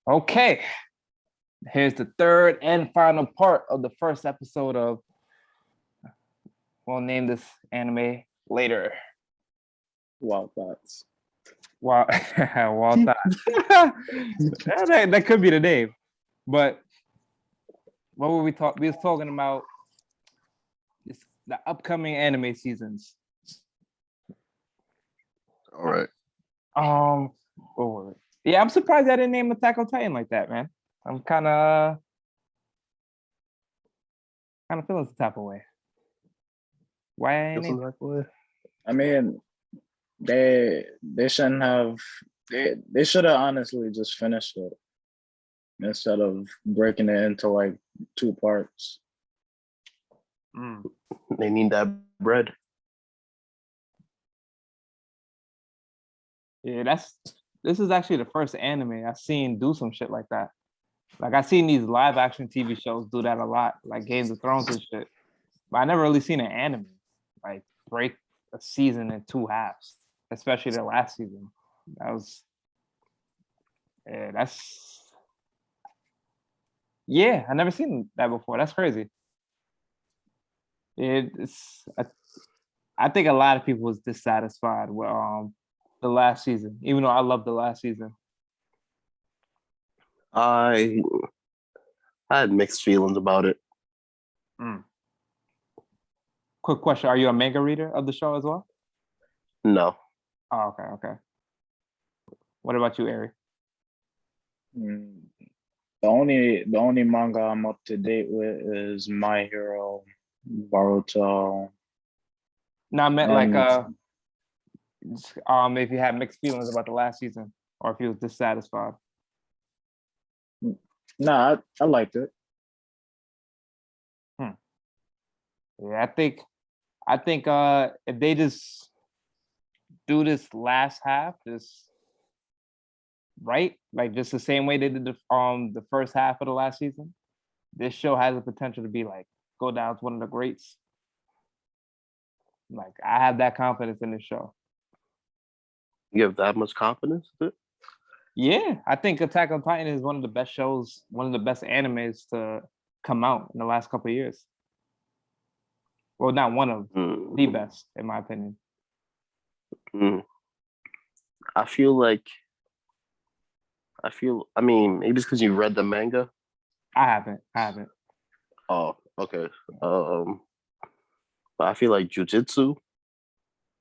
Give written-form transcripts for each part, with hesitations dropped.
Okay, here's the third and final part of the first episode of. We'll name this anime later. Wild thoughts. Wow, Wild Thought. that could be the name, but what were we talking? We was talking about the upcoming anime seasons. All right. Yeah, I'm surprised I didn't name Attack on Titan like that, man. I'm kind of feeling some type of way. Why ain't it? I mean, they shouldn't have. They should have honestly just finished it instead of breaking it into like two parts. They need that bread. Yeah, this is actually the first anime I've seen do some shit like that. Like I've seen these live action TV shows do that a lot, like Games of Thrones and shit. But I never really seen an anime like break a season in two halves, especially the last season. I never seen that before. That's crazy. I think a lot of people was dissatisfied with the last season, even though I love the last season. I had mixed feelings about it. Quick question: are you a manga reader of the show as well? No. Oh, okay. What about you, Ari? The only manga I'm up to date with is My Hero, Boruto. No, I meant if you had mixed feelings about the last season, or if you was dissatisfied. Nah, I liked it. Yeah, I think if they just do this last half, just right, like just the same way they did the first half of the last season, this show has the potential to be like go down as one of the greats. Like I have that confidence in this show. You have that much confidence in it? Yeah, I think Attack on Titan is one of the best shows, one of the best animes to come out in the last couple of years. Well, not one of the best, in my opinion. I mean, maybe it's because you read the manga. I haven't. Oh, okay. But I feel like Jujutsu,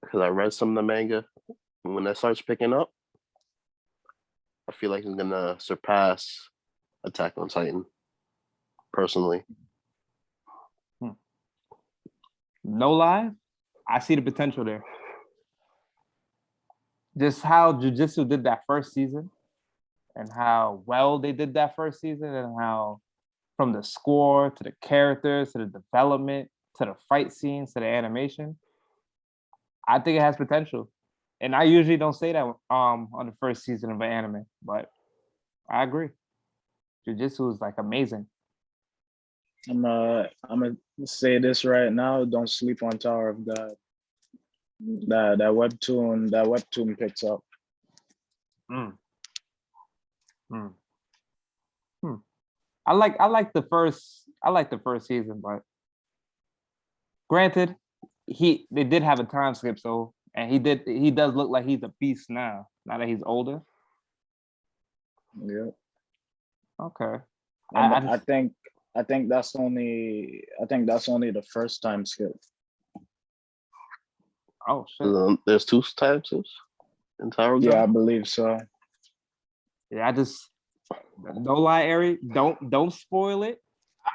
because I read some of the manga. When that starts picking up, I feel like it's gonna surpass Attack on Titan. Personally, no lie, I see the potential there. Just how Jujutsu did that first season, and how well they did that first season, and how from the score to the characters to the development to the fight scenes to the animation, I think it has potential. And I usually don't say that on the first season of an anime, but I agree. Jujutsu is like amazing. I'm gonna say this right now. Don't sleep on Tower of God. That webtoon picks up. I like the first season, but granted, they did have a time skip, so and he does look like he's a beast now that he's older. Yeah. Okay. I think that's only the first time skip. Oh shit. There's two time skips in Tower of God? Yeah, I believe so. Yeah, I just no lie, Ari. Don't spoil it.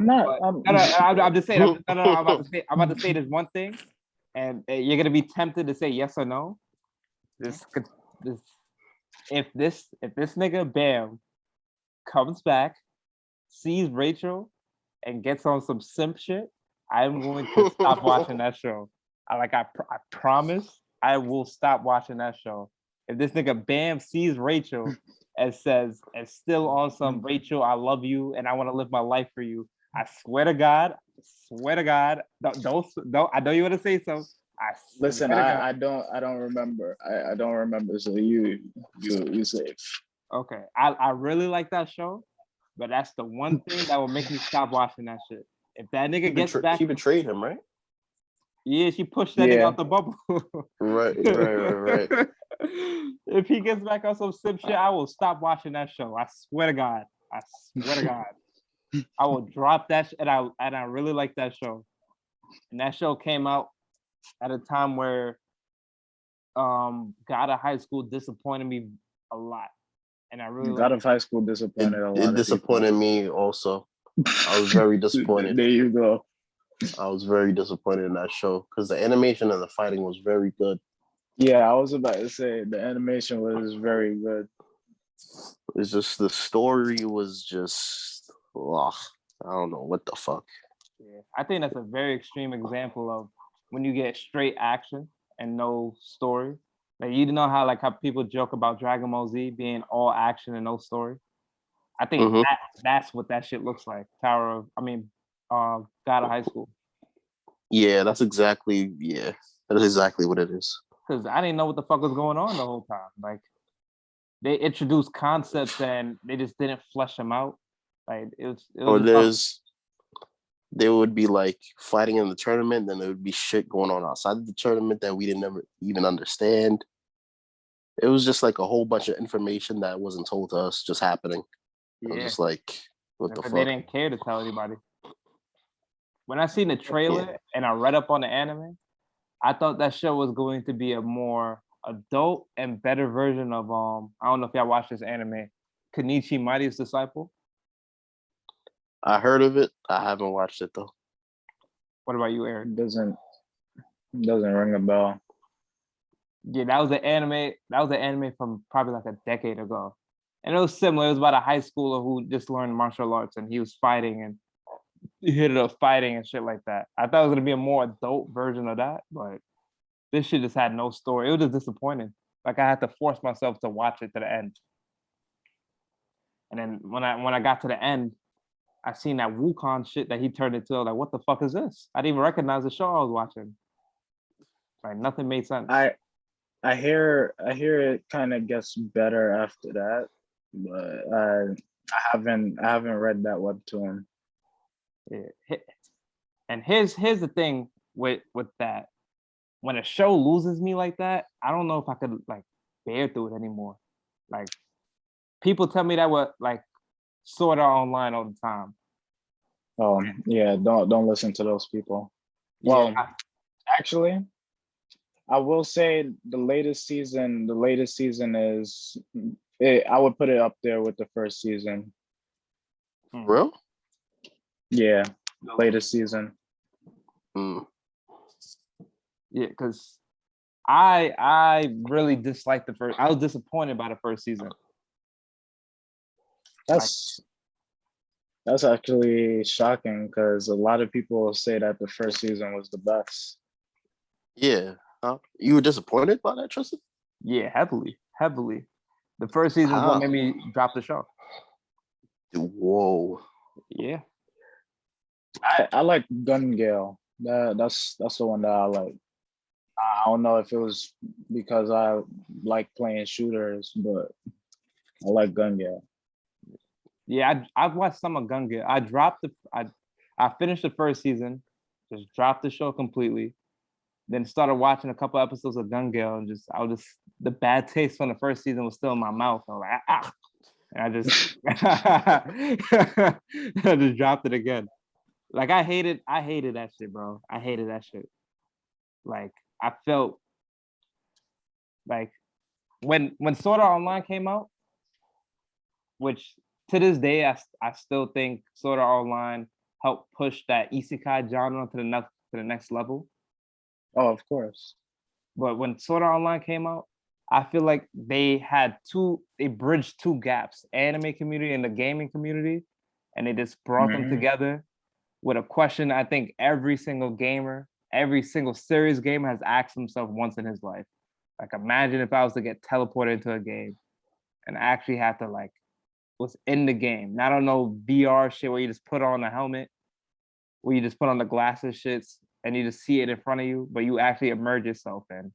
I'm not. I'm just saying. I'm about to say this one thing, and you're gonna be tempted to say yes or no. If this nigga Bam comes back, sees Rachel, and gets on some simp shit, I'm going to stop watching that show. I promise I will stop watching that show. If this nigga Bam sees Rachel and says, and still on some Rachel, I love you and I want to live my life for you, I swear to God, don't. I know you want to say so. Listen, I don't remember. I don't remember. So you safe. Okay, I really like that show, but that's the one thing that will make me stop watching that shit. If that nigga gets back, He betrayed him, right? yeah, she pushed that nigga Yeah. out the bubble. Right. If he gets back on some sim shit, I will stop watching that show. I swear to God. I swear to God. I will drop that and I really like that show. And that show came out at a time where God of High School disappointed me a lot. And I really God like of High School disappointed a lot It of people. disappointed me also. I was very disappointed. There you go. I was very disappointed in that show because the animation and the fighting was very good. Yeah, I was about to say the animation was very good. It's just the story was just, ugh, I don't know what the fuck. Yeah, I think that's a very extreme example of when you get straight action and no story. Like you know how people joke about Dragon Ball Z being all action and no story. I think Mhm. that's what that shit looks like. God of High School. Yeah, that is exactly what it is. Because I didn't know what the fuck was going on the whole time. Like they introduced concepts and they just didn't flesh them out. Like it was Or just there would be like fighting in the tournament, then there would be shit going on outside of the tournament that we didn't ever even understand. It was just like a whole bunch of information that wasn't told to us just happening. I was yeah. just like, what the But fuck? they didn't care to tell anybody. When I seen the trailer and I read up on the anime, I thought that show was going to be a more adult and better version of I don't know if y'all watched this anime, Kenichi Mightiest Disciple. I heard of it. I haven't watched it though. What about you, Aaron? Doesn't ring a bell. Yeah, that was an anime. That was an anime from probably like a decade ago, and it was similar. It was about a high schooler who just learned martial arts, and he was fighting, and he ended up fighting and shit like that. I thought it was gonna be a more adult version of that, but this shit just had no story. It was just disappointing. Like I had to force myself to watch it to the end. And then when I got to the end, I seen that Wukong shit that he turned into. I was like, what the fuck is this? I didn't even recognize the show I was watching. Like nothing made sense. I hear it kind of gets better after that, but I haven't read that webtoon. Yeah. And here's the thing with that. When a show loses me like that, I don't know if I could like bear through it anymore. Like people tell me that with like Sword Art Online all the time. Yeah, don't listen to those people. Well, actually, I will say the latest season is I would put it up there with the first season. Real? Yeah, the latest season. Yeah, because I really disliked the first. I was disappointed by the first season. That's actually shocking because a lot of people say that the first season was the best. Yeah. You were disappointed by that, Tristan? Yeah, heavily. The first season is what made me drop the show. Whoa. Yeah. I like Gun Gale. That's the one that I like. I don't know if it was because I like playing shooters, but I like Gun Gale. Yeah, I've watched some of Gun Gale. I finished the first season, just dropped the show completely, then started watching a couple episodes of Gun Gale, and the bad taste from the first season was still in my mouth. I was like, ah, and I just I just dropped it again. Like I hated that shit, bro. I hated that shit. Like I felt like when Sword Art Online came out, which to this day I still think Sword Art Online helped push that isekai genre to the next level. Oh, of course. But when Sword Art Online came out, I feel like they bridged two gaps: anime community and the gaming community, and they just brought them together with a question I think every single gamer, every single serious gamer has asked himself once in his life. Like imagine if I was to get teleported into a game and actually have to like was in the game. Not on no VR shit where you just put on a helmet, where you just put on the glasses shits and you just see it in front of you, but you actually immerse yourself in.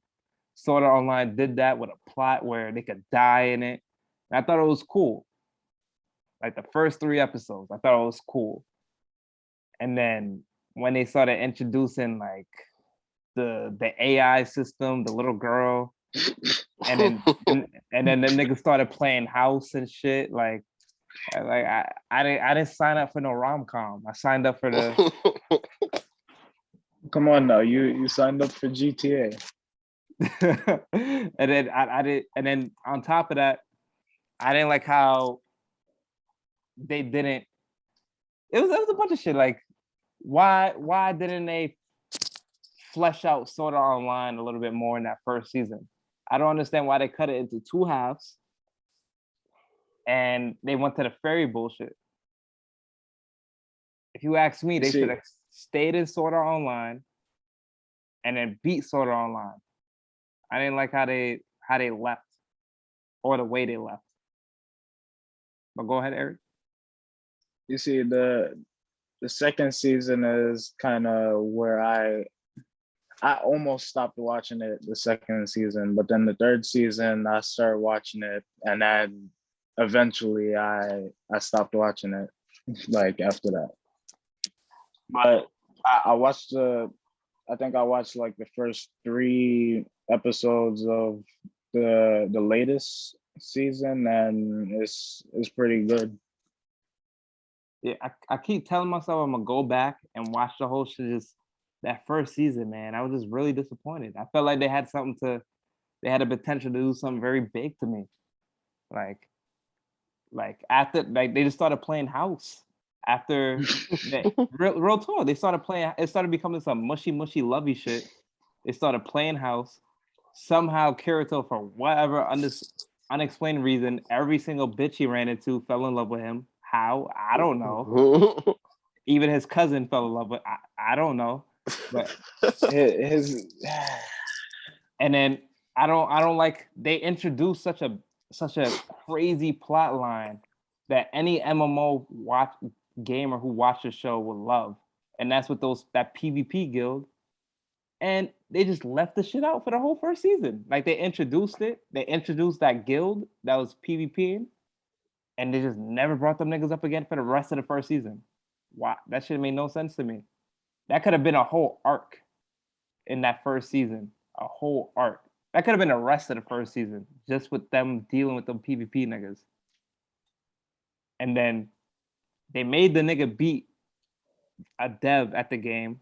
Sword Art Online did that with a plot where they could die in it And I thought it was cool. Like the first 3 episodes, I thought it was cool. And then when they started introducing like the AI system, the little girl, and then the nigga started playing house and shit. Like I didn't sign up for no rom-com. I signed up for the Come on now, you signed up for GTA. and then I did, and then on top of that, I didn't like how they didn't. It was a bunch of shit. Like why didn't they flesh out Sword Art Online a little bit more in that first season? I don't understand why they cut it into 2 halves, and they went to the fairy bullshit. If you ask me, they should have stayed in Sword Art Online and then beat Sword Art Online. I didn't like how they left or the way they left. But go ahead, Eric. You see, the second season is kind of where I almost stopped watching it the second season, but then the third season I started watching it, and then eventually I stopped watching it like after that. But I watched I think I watched like the first 3 episodes of the latest season, and it's pretty good. Yeah, I keep telling myself I'm gonna go back and watch the whole shit. Just that first season, man, I was just really disappointed. I felt like they had a potential to do something very big to me. Like after they just started playing house. After real talk, they started playing. It started becoming some mushy lovey shit. They started playing house. Somehow Kirito, for whatever unexplained reason, every single bitch he ran into fell in love with him. How? I don't know. Even his cousin fell in love with. I don't know. But his and then I don't like they introduced such a crazy plot line that any MMO gamer who watched the show would love. And that's what that PvP guild. And they just left the shit out for the whole first season. Like they introduced that guild that was PvPing, and they just never brought them niggas up again for the rest of the first season. Why? That shit made no sense to me. That could have been a whole arc in that first season. A whole arc. That could have been the rest of the first season, just with them dealing with them PvP niggas. And then they made the nigga beat a dev at the game.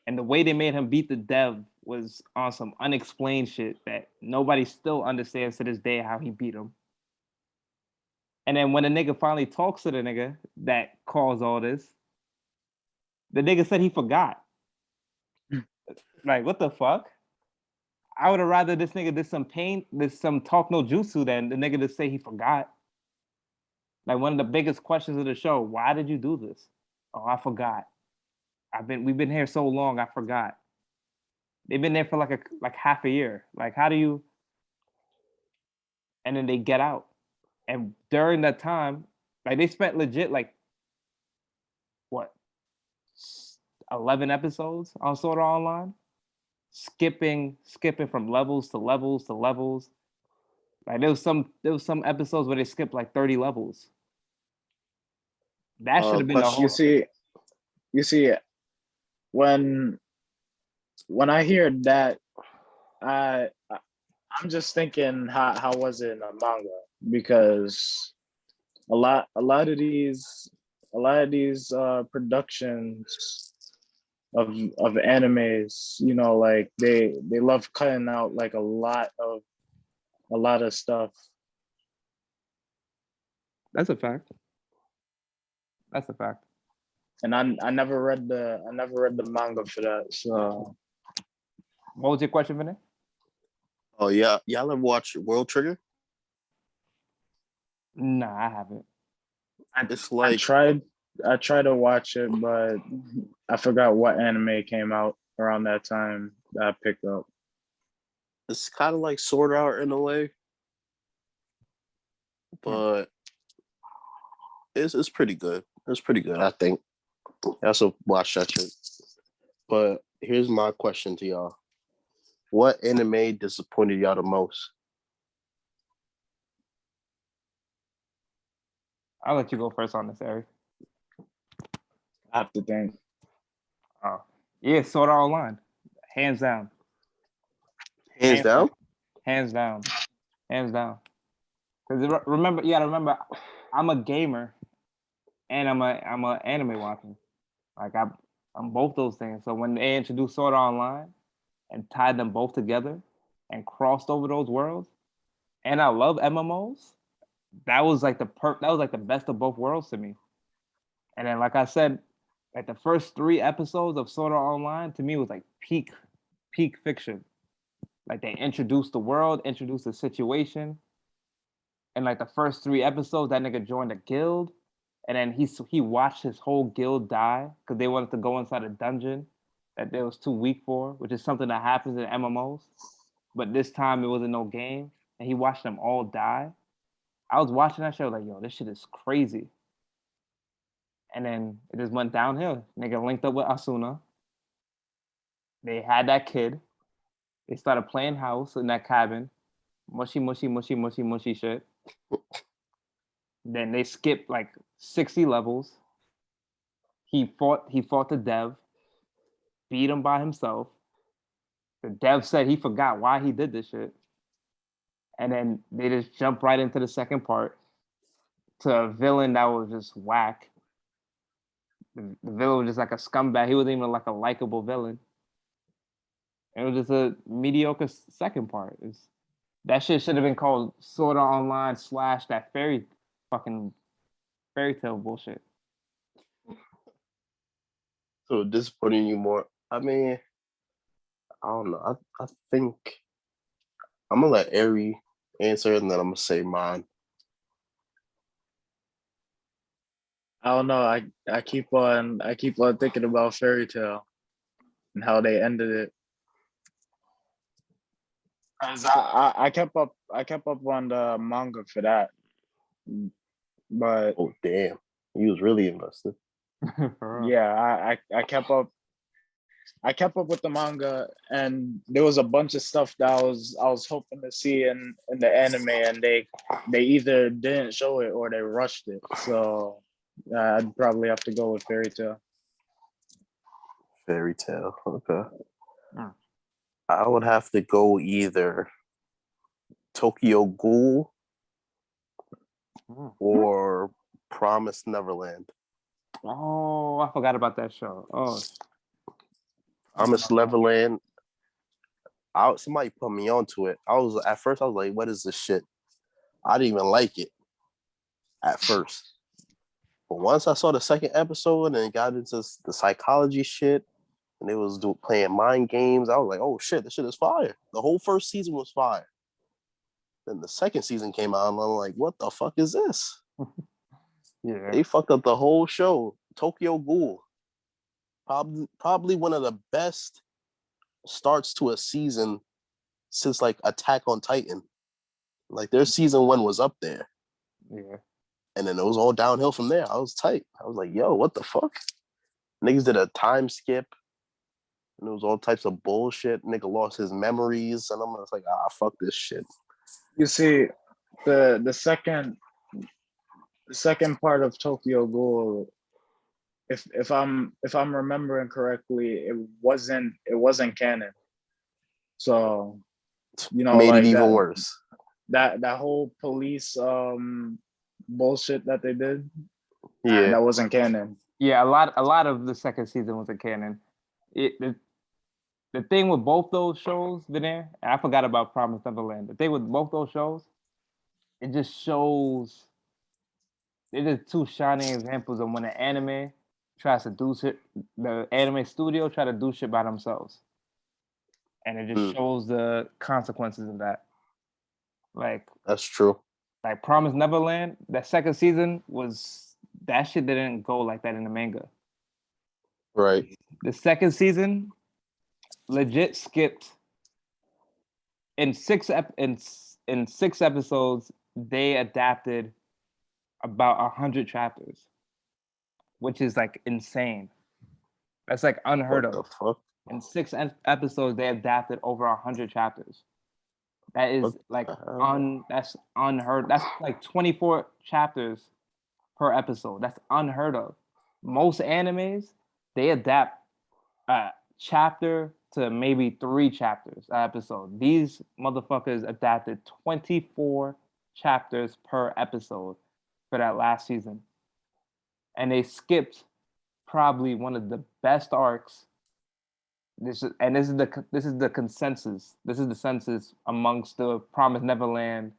And the way they made him beat the dev was on some unexplained shit that nobody still understands to this day how he beat him. And then when the nigga finally talks to the nigga that caused all this, the nigga said he forgot. Like, what the fuck? I would have rather this nigga did some talk no jutsu than the nigga to say he forgot. Like one of the biggest questions of the show, why did you do this? Oh, I forgot. We've been here so long, I forgot. They've been there for like half a year. Like, how do you? And then they get out. And during that time, like they spent legit like what 11 episodes on Sword Art Online, skipping from levels to levels to levels. Like there was some episodes where they skipped like 30 levels. That should have been the whole. You see, when I hear that, I'm just thinking how was it in a manga, because a lot of these productions of animes, you know, like they love cutting out like a lot of stuff. That's a fact. And I never read the manga for that. So what was your question, Vinny? Oh yeah, y'all ever watch World Trigger? Nah, I haven't. It's like I tried to watch it, but I forgot what anime came out around that time that I picked up. it's kind of like Sword Art in a way, but it's pretty good. It's pretty good, I think. I also watch that shit. But here's my question to y'all: what anime disappointed y'all the most? I'll let you go first on this, Eric. I have to think. Oh, yeah, Sword Art Online, hands down, Hands down. hands down, hands down. Because remember, you gotta remember, I'm a gamer, and I'm a anime watcher. Like I'm both those things. So when they introduced Sword Art Online and tied them both together and crossed over those worlds, and I love MMOs, that was like that was like the best of both worlds to me. And then, like I said, like the first 3 episodes of Sword Art Online to me was like peak fiction. Like they introduced the world, introduced the situation, and like the first 3 episodes, that nigga joined a guild, and then he watched his whole guild die because they wanted to go inside a dungeon that they was too weak for, which is something that happens in MMOs. But this time it wasn't no game, and he watched them all die. I was watching that show like, yo, this shit is crazy. And then it just went downhill. Nigga linked up with Asuna. They had that kid. They started playing house in that cabin. Mushy, mushy, mushy, mushy, mushy shit. Then they skipped like 60 levels. He fought the dev, beat him by himself. The dev said he forgot why he did this shit. And then they just jumped right into the second part to a villain that was just whack. The villain was just like a scumbag. He wasn't even like a likable villain. It was just a mediocre second part. That shit should have been called Sword Art Online / that fairy tale bullshit. So disappointing you more. I mean, I don't know. I think I'm gonna let Ari answer, and then I'm gonna say mine. I don't know. I keep on thinking about Fairy Tale and how they ended it. 'Cause I kept up on the manga for that, but Oh damn, he was really invested. yeah, I kept up with the manga, and there was a bunch of stuff that I was hoping to see in the anime, and they either didn't show it or they rushed it. So I'd probably have to go with Fairy Tale. Fairy Tale. Okay. Hmm. I would have to go either Tokyo Ghoul or Promised Neverland. Oh, I forgot about that show. Oh, Promised Neverland. Somebody put me onto it. I was like, "What is this shit?" I didn't even like it at first, but once I saw the second episode and got into the psychology shit, and they was playing mind games, I was like, "Oh shit, this shit is fire!" The whole first season was fire. Then the second season came out, and I'm like, "What the fuck is this?" yeah. They fucked up the whole show. Tokyo Ghoul, probably one of the best starts to a season since like Attack on Titan. Like their season 1 was up there. Yeah. And then it was all downhill from there. I was tight. I was like, yo, what the fuck? Niggas did a time skip. And it was all types of bullshit. Nigga lost his memories. And I'm just like, fuck this shit. You see, the second part of Tokyo Ghoul, if I'm remembering correctly, it wasn't canon. So made like it even that worse. that whole police bullshit that they did, Yeah. that wasn't canon. Yeah, a lot of the second season was a canon. The thing with both those shows, Veneer, and I forgot about Promised Neverland. The thing with both those shows, it just shows they're just two shining examples of when an anime tries to do shit, the anime studio try to do shit by themselves. And it just shows the consequences of that. Like that's true. Like Promised Neverland, that second season that shit didn't go like that in the manga. Right. The second season legit skipped in 6 episodes. They adapted about 100 chapters, which is like insane. That's like unheard of. Fuck? In 6 episodes, they adapted over 100 chapters. That is like that's unheard. That's like 24 chapters per episode. That's unheard of. Most animes, they adapt a chapter to maybe 3 chapters an episode. These motherfuckers adapted 24 chapters per episode for that last season. And they skipped probably one of the best arcs. This is the consensus. This is the census amongst the Promised Neverland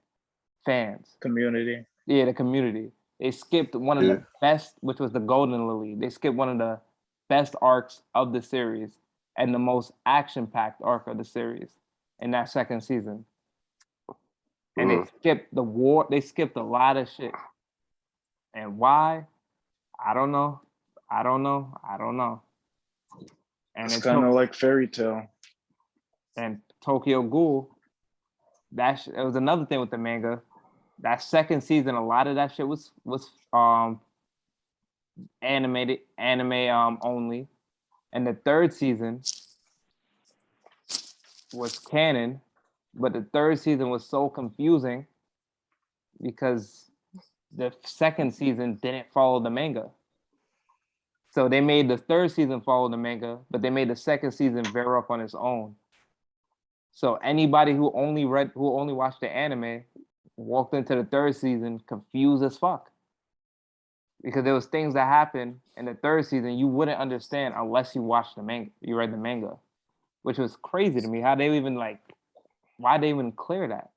fans. Community. Yeah, the community. They skipped one of the best, which was the Golden Lily. They skipped one of the best arcs of the series and the most action-packed arc of the series in that second season. And they skipped the war. They skipped a lot of shit. And why? I don't know. And It's kind of like Fairy Tale. And Tokyo Ghoul. It was another thing with the manga. That second season, a lot of that shit was anime only, and the third season was canon, but the third season was so confusing because the second season didn't follow the manga. So they made the third season follow the manga, but they made the second season veer up on its own. So anybody who only watched the anime walked into the third season confused as fuck. Because there was things that happened in the third season you wouldn't understand unless you watched the manga, you read the manga, which was crazy to me. How they even why they even clear that?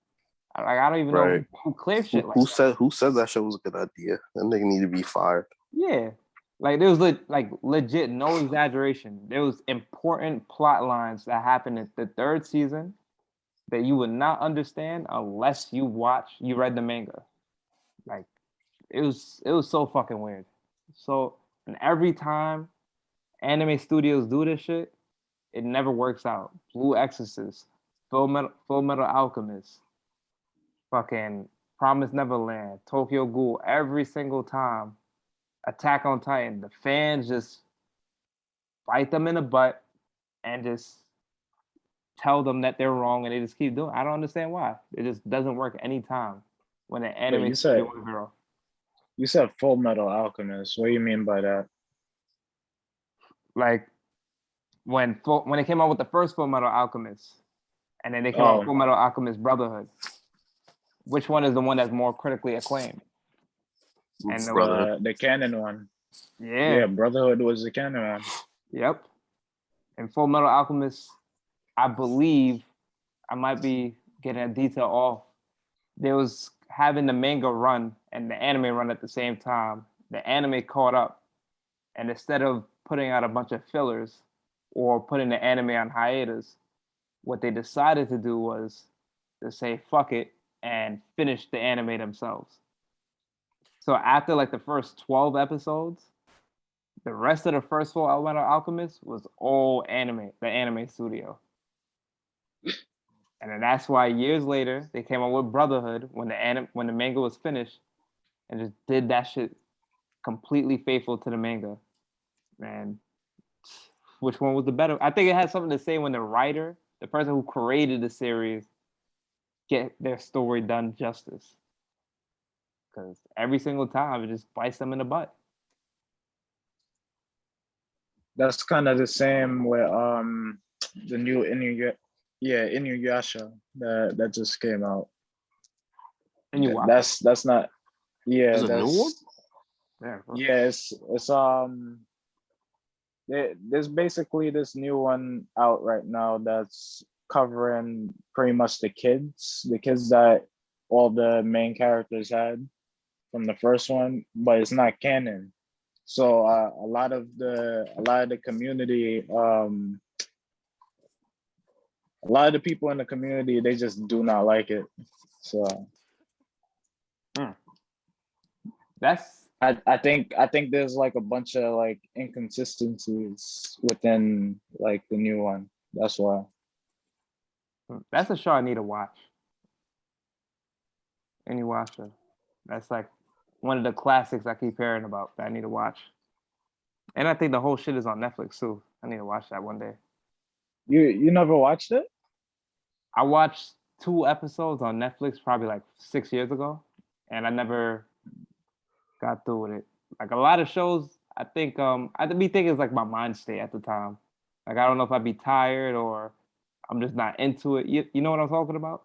I don't even know who cleared shit. Who said that shit was a good idea? That nigga need to be fired. Yeah, there was legit, no exaggeration. There was important plot lines that happened in the third season that you would not understand unless you read the manga. It was so fucking weird. So, and every time anime studios do this shit, it never works out. Blue Exorcist, Full Metal Alchemist, fucking Promised Neverland, Tokyo Ghoul, every single time. Attack on Titan, the fans just bite them in the butt and just tell them that they're wrong, and they just keep doing it. I don't understand why. It just doesn't work anytime when an anime studio is girl. You said Full Metal Alchemist. What do you mean by that? Like when it came out with the first Full Metal Alchemist, and then they came out with Full Metal Alchemist Brotherhood. Which one is the one that's more critically acclaimed? And the canon one. Yeah, Brotherhood was the canon one. Yep. And Full Metal Alchemist, I believe, I might be getting a detail off. There was having the manga run and the anime run at the same time. The anime caught up, and instead of putting out a bunch of fillers or putting the anime on hiatus, what they decided to do was to say fuck it and finish the anime themselves. So after the first 12 episodes, the rest of the first Full Metal Alchemist was all anime, the anime studio. And then that's why years later they came out with Brotherhood when the manga was finished, and just did that shit completely faithful to the manga. Man, which one was the better? I think it had something to say when the writer, the person who created the series, get their story done justice. Because every single time it just bites them in the butt. That's kind of the same with the new Inuyasha that just came out. And you watch that's not Is it a new one? Yeah, it's there's basically this new one out right now that's covering pretty much the kids that all the main characters had from the first one, but it's not canon. So a lot of the community, a lot of the people in the community, they just do not like it. So I think there's a bunch of inconsistencies within the new one. That's why. That's a show I need to watch. Inuyasha. That's one of the classics I keep hearing about that I need to watch. And I think the whole shit is on Netflix too. I need to watch that one day. You never watched it? I watched 2 episodes on Netflix probably 6 years ago, and I never got through with it. Like a lot of shows, I think I be thinking it's like my mind state at the time. Like I don't know if I'd be tired or I'm just not into it. You know what I'm talking about?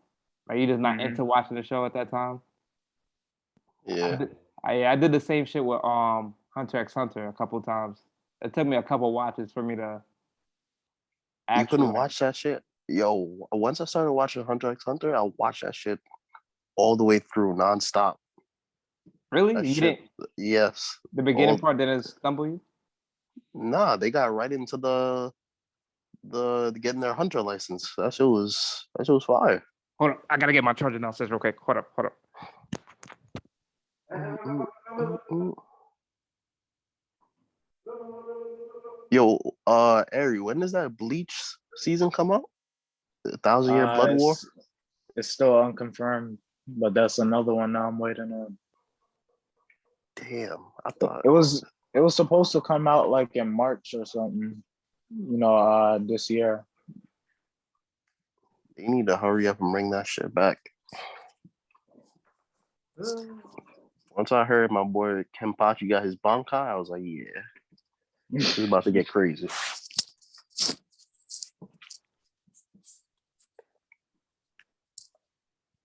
Like you're just not Hmm. into watching the show at that time. I Yeah. did, I did the same shit with Hunter x Hunter a couple times. It took me a couple watches for me to You actually couldn't like watch that shit? Yo, once I started watching Hunter x Hunter, I watched that shit all the way through nonstop. really That you shit, didn't yes. the beginning All part didn't stumble you. nah, they got right into the getting their hunter license. That shit was fire. Hold up, I gotta get my charger downstairs real quick. Hold up. Mm, mm, mm, mm. Yo, Ari, when does that Bleach season come out? The Thousand Year Blood War? It's still unconfirmed, but that's another one now I'm waiting on. Damn, I thought It was supposed to come out like in March or something, this year. they need to hurry up and bring that shit back. Once I heard my boy Kenpachi got his Bankai, I was like, yeah, he's about to get crazy.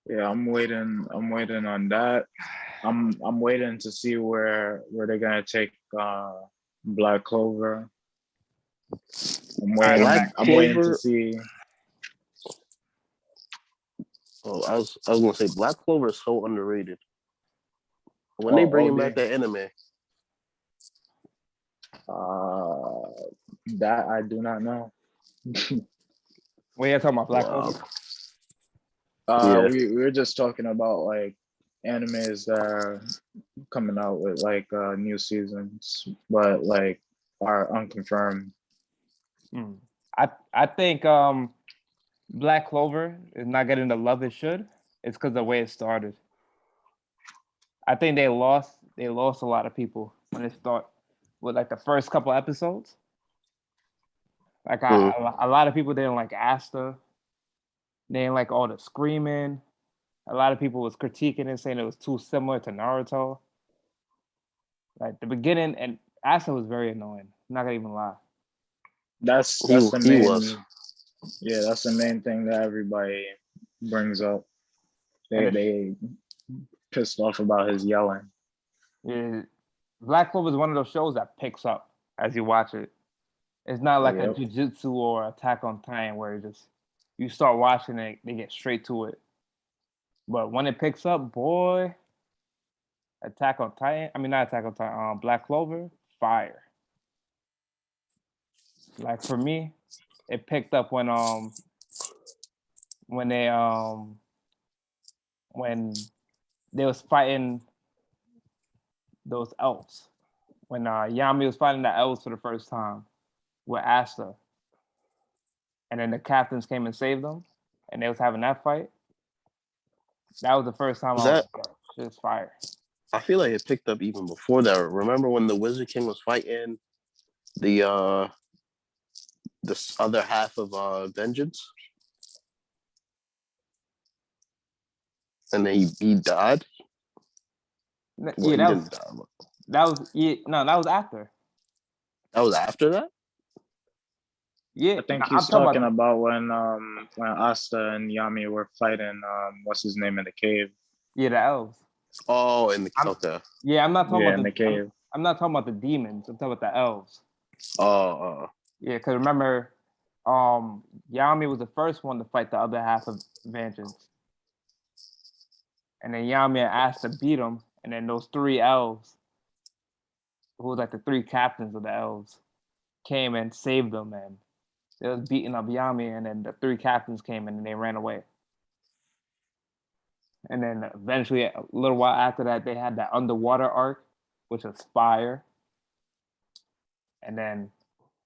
Yeah, I'm waiting. I'm waiting on that. I'm waiting to see where they're gonna take Black Clover. Black I'm waiting to Clover. see. Oh, I was gonna say Black Clover is so underrated. When they bringing back OD. the anime, That I do not know. Wait, you're talking about Black wow, Clover? yeah, We were just talking about like animes that are coming out with like new seasons, but like are unconfirmed. Hmm. I think Black Clover is not getting the love it should. It's because the way it started. I think they lost a lot of people when it start with like the first couple episodes. Like mm, a lot of people didn't like Asta. They didn't like all the screaming. A lot of people was critiquing it, saying it was too similar to Naruto. Like the beginning, and Asta was very annoying. I'm not gonna even lie. That's the he was. main. Yeah, that's the main thing that everybody brings up. And They pissed off about his yelling. Black Clover is one of those shows that picks up as you watch it. It's not like a Yep. Jujutsu or Attack on Titan where you start watching it, they get straight to it. But when it picks up, boy, Attack on Titan. I mean, not Attack on Titan. Black Clover, fire. Like for me, it picked up when they when they was fighting those elves. When Yami was fighting the elves for the first time with Asta, and then the captains came and saved them, and they was having that fight. That was the first time Was I was that? like, shit's fire. I feel like it picked up even before that. Remember when the Wizard King was fighting the this other half of Vengeance, and then he died. Well, Yeah, he didn't die. But that was after. that was after that. Yeah, I think no, I'm he's talking talking about about when Asta and Yami were fighting what's his name in the cave. the elves. Oh, in the I'm, okay. yeah, I'm not talking Yeah, about in the cave. I'm not talking about the demons. I'm talking about the elves. Oh, Yeah, because remember, Yami was the first one to fight the other half of Vengeance, and then Yami and Asta beat him, and then those three elves, who was like the three captains of the elves, came and saved them, and they was beating up Yami, and then the three captains came in and they ran away. And then eventually, a little while after that, they had that underwater arc, which was fire. And then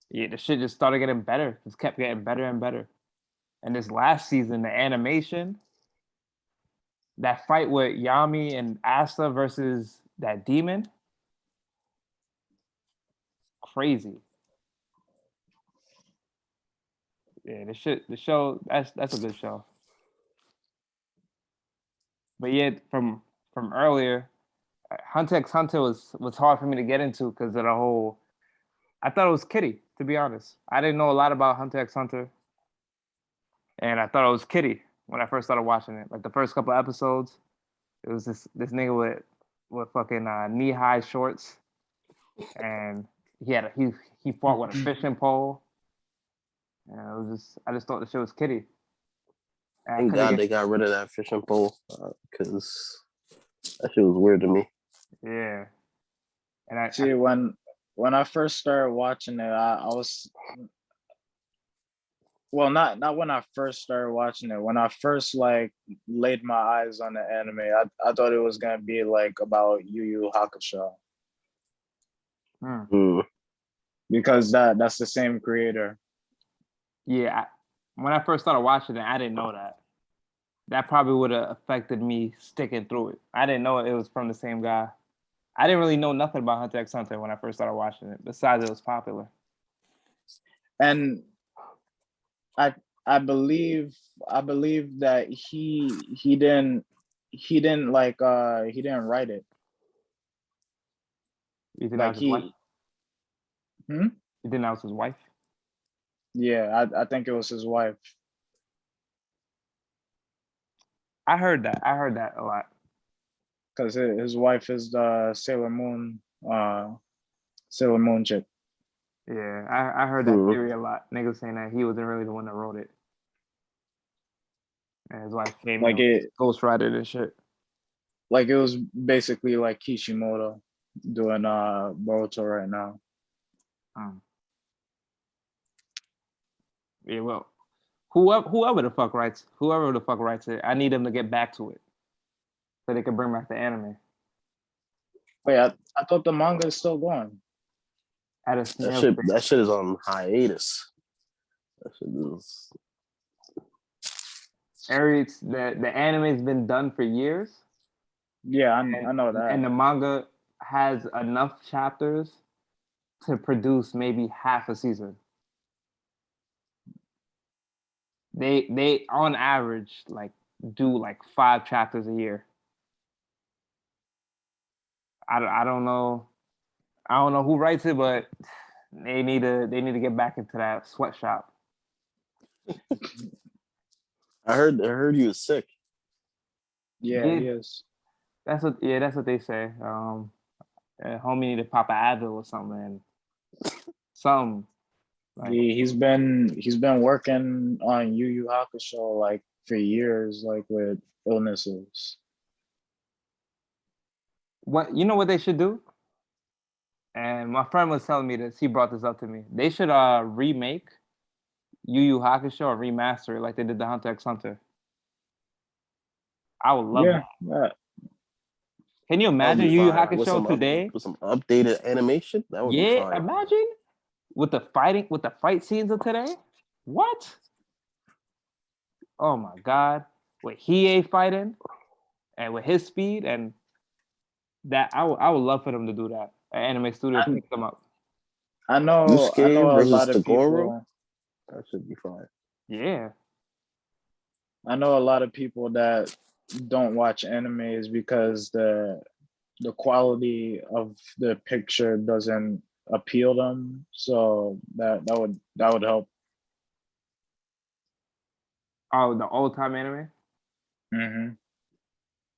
yeah, the shit just started getting better. Just kept getting better and better. And this last season, the animation, that fight with Yami and Asta versus that demon, crazy. Yeah, the show, that's a good show. But yeah, from earlier, Hunter x Hunter was hard for me to get into because of the whole. I thought it was Kitty, to be honest. I didn't know a lot about Hunter x Hunter, and I thought it was Kitty when I first started watching it. Like the first couple episodes, it was this nigga with fucking knee high shorts, and he fought with a fishing pole, and it was I just thought the shit was Kitty. And I Thank couldn't God get they got rid of that fishing pole because that shit was weird to me. yeah. And I See, when I first started watching it, I was well, not when I first started watching it. When I first like laid my eyes on the anime, I thought it was gonna be like about Yu Yu Hakusho Mm. because that's the same creator. yeah, when I first started watching it, I didn't know that. That probably would have affected me sticking through it. I didn't know it was from the same guy. I didn't really know nothing about Hunter x Hunter when I first started watching it, besides it was popular. And I I believe that he didn't like he didn't write it. You think that Like was his wife? hmm? You think that was his wife? Yeah, I think it was his wife. I heard that. I heard that a lot. Because his wife is the Sailor Moon chick. Yeah, I heard that theory a lot. Niggas saying that he wasn't really the one that wrote it. And his wife came Like in, it ghostwriter and shit. like it was basically like Kishimoto doing Boruto right now. Yeah, well, whoever the fuck writes it, I need them to get back to it so they can bring back the anime Wait, I thought the manga is still going. at a That snail's shit pace. that shit is on hiatus. That shit is Aries, the anime's been done for years, Yeah, and, I know that. and the manga has enough chapters to produce maybe half a season. They on average like do like 5 chapters a year. I don't know. I don't know who writes it, but they need to get back into that sweatshop. I heard he was sick. Yeah, Yeah, he is. that's what they say. Homie need to pop a Advil or something. Something like He's been working on Yu Yu Hakusho like for years, like with illnesses. what you know what they should do? And my friend was telling me this. He brought this up to me. They should remake Yu Yu Hakusho or remaster it like they did the Hunter x Hunter. I would love that. Yeah. Can you That would imagine be Yu Yu fine. Hakusho today? With some updated animation, that would be Yeah, fine. imagine with the fight scenes of today. What? Oh my god! With Hiei fighting and with his speed and that, I would love for them to do that. An anime studio pick them up. I Yusuke know a versus lot of Tagoro, people. that should be fine. Yeah, I know a lot of people that don't watch animes because the quality of the picture doesn't appeal them. So that would help. oh, the old time anime. Hmm.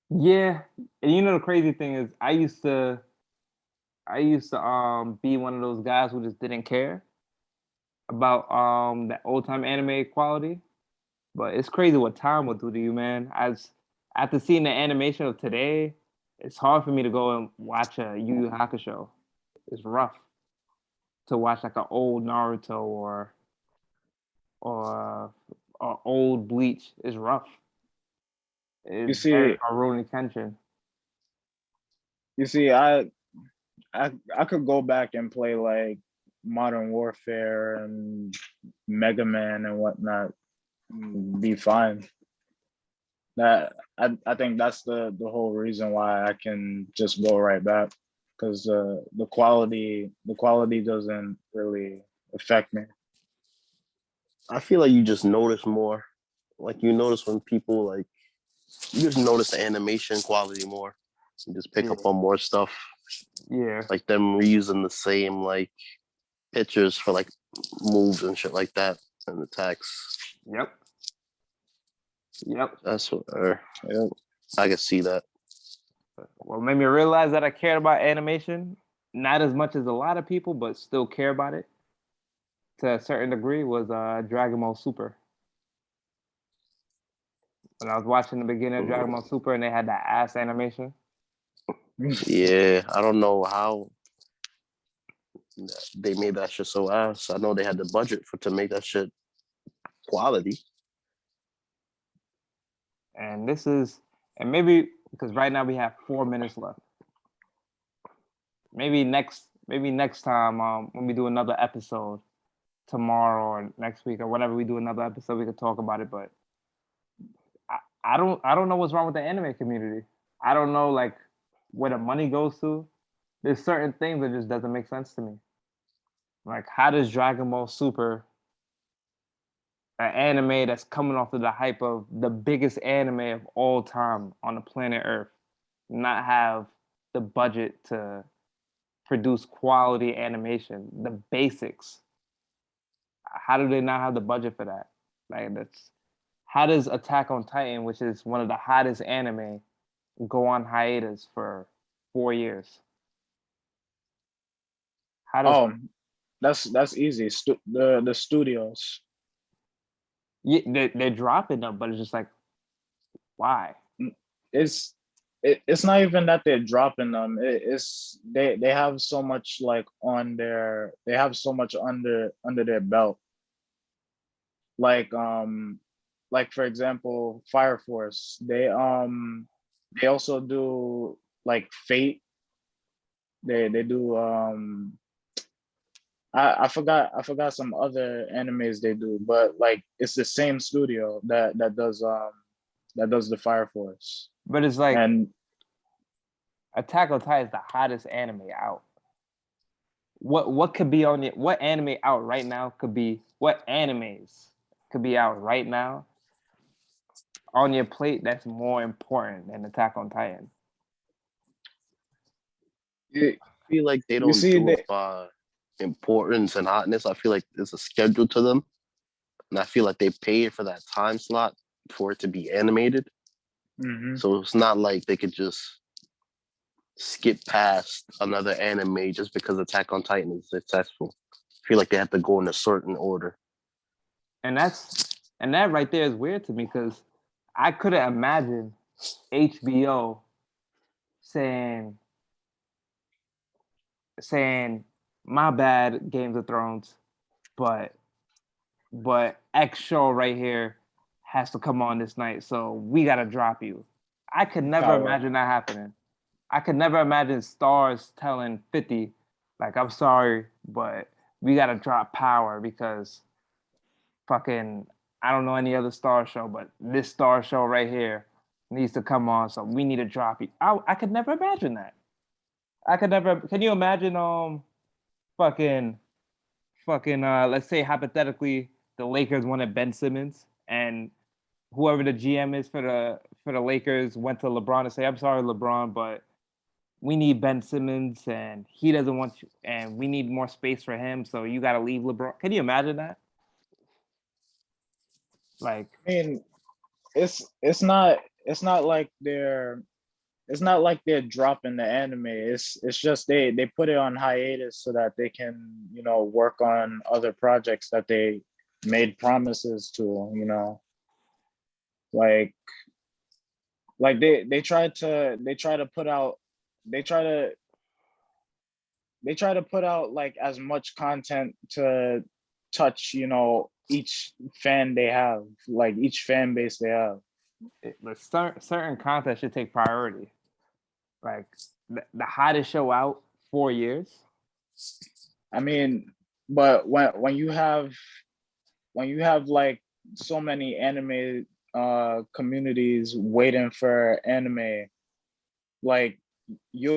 Yeah, and you know the crazy thing is, I used to be one of those guys who just didn't care about that old time anime quality. But it's crazy what time will do to you, man. As after seeing the animation of today, it's hard for me to go and watch a Yu Yu Hakusho. It's rough to watch like an old Naruto or old Bleach. It's rough. You It's very see, Rurouni Kenshin. you see, I could go back and play like Modern Warfare and Mega Man and whatnot, be fine. That I think that's the whole reason why I can just go right back because the quality doesn't really affect me. I feel like you just notice more. Like you notice when people like you just notice the animation quality more. and just pick Yeah. up on more stuff, Yeah. like them reusing the same like pictures for like moves and shit like that and attacks. Yep. Yep. That's what Yeah. I can see that. What made me realize that I cared about animation, not as much as a lot of people, but still care about it to a certain degree, was Dragon Ball Super. When I was watching the beginning of Dragon Ball Super and they had that ass animation. Yeah, I don't know how they made that shit so ass. I know they had the budget for to make that shit quality. And this is, and maybe because right now we have 4 minutes left. Maybe next time when we do another episode tomorrow or next week or whenever we do another episode, we could talk about it. But I don't know what's wrong with the anime community. I don't know like where the money goes to. There's certain things that just doesn't make sense to me. Like, how does Dragon Ball Super, an anime that's coming off of the hype of the biggest anime of all time on the planet Earth, not have the budget to produce quality animation, the basics? How do they not have the budget for that? Like, that's how does Attack on Titan, which is one of the hottest anime, go on hiatus for 4 years? How does Oh, that's easy. The studios. yeah, they're dropping them, but it's just like, why? It's it's not even that they're dropping them. It's they have so much like on their they have so much under their belt. Like for example, Fire Force. They also do like Fate. They do I forgot some other animes they do, but like it's the same studio that does the Fire Force. But it's like And Attack on Titan is the hottest anime out. What could be on it? What anime out right now could be? What animes could be out right now on your plate that's more important than Attack on Titan? you, I feel like they you don't see do that it by importance and hotness. I feel like there's a schedule to them, and I feel like they paid for that time slot for it to be animated. Mhm. So it's not like they could just skip past another anime just because Attack on Titan is successful. I feel like they have to go in a certain order. And that right there is weird to me because I couldn't imagine HBO saying my bad, Games of Thrones, but X show right here has to come on this night, so we gotta drop you. I could never Power. imagine that happening. I could never imagine stars telling 50, like, I'm sorry, but we gotta drop Power because fucking I don't know any other star show, but this star show right here needs to come on, so we need to drop you. I could never imagine that. I could never. Can you imagine fucking let's say hypothetically the Lakers wanted Ben Simmons and whoever the GM is for the Lakers went to LeBron to say, I'm sorry, LeBron, but we need Ben Simmons and he doesn't want you and we need more space for him, so you gotta leave LeBron. Can you imagine that? Like, I mean, it's not like they're dropping the anime. It's just they put it on hiatus so that they can, work on other projects that they made promises to, like they try to they try to put out like as much content to touch, each fan they have, like each fan base they have. but certain content should take priority. Like the hottest show out 4 years. I mean, but when you have like so many anime communities waiting for anime, like you